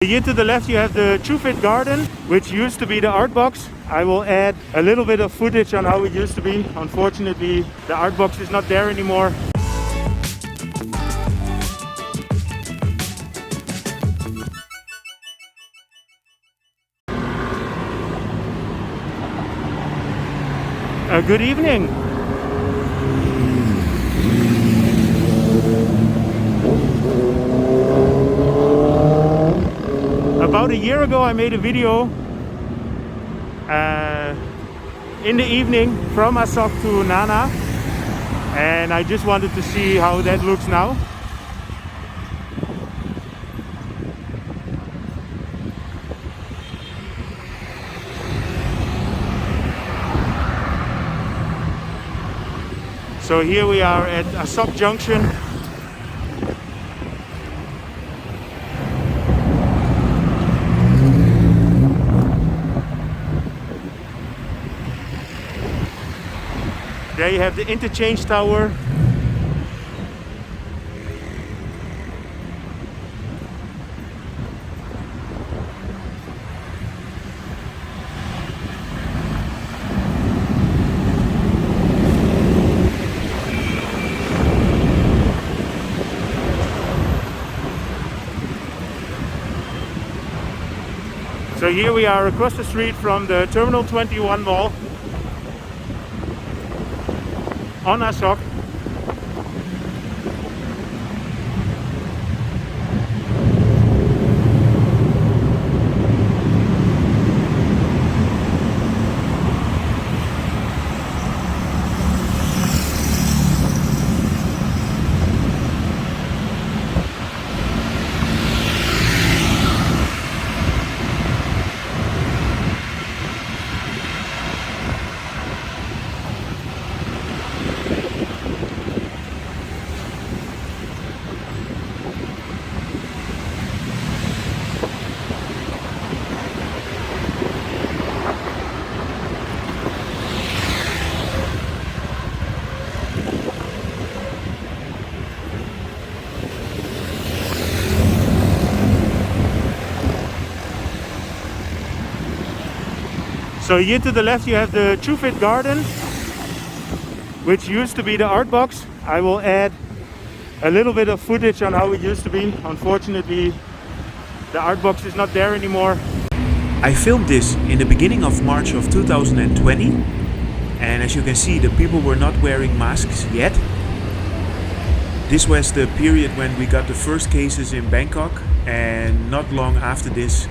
Here to the left you have the Chuvit Garden, which used to be the art box. I will add a little bit of footage on how it used to be. Unfortunately, the art box is not there anymore. Good evening. About a year ago I made a video in the evening from Asoke to Nana, and I just wanted to see how that looks now. So here we are at Asoke Junction. There you have the interchange tower. So here we are across the street from the Terminal 21 mall on Asoke. So here to the left you have the Chuvit Garden, which used to be the art box. I will add a little bit of footage on how it used to be. Unfortunately, the art box is not there anymore. I filmed this in the beginning of March of 2020, and as you can see, the people were not wearing masks yet. This was the period when we got the first cases in Bangkok, and not long after this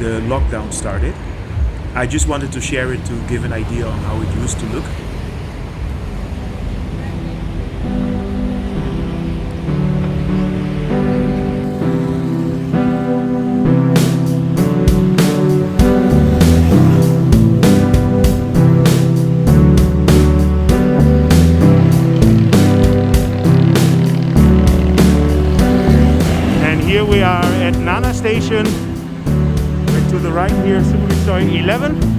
the lockdown started. I just wanted to share it to give an idea on how it used to look. And here we are at Nana Station. To the right here, Sukhumvit Soi 11.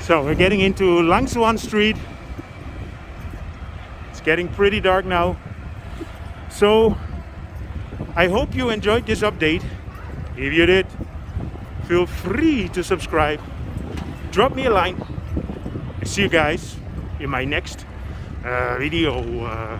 So we're getting into Langsuan Street. It's getting pretty dark now. So I hope you enjoyed this update. If you did, feel free to subscribe. Drop me a line. I see you guys in my next video.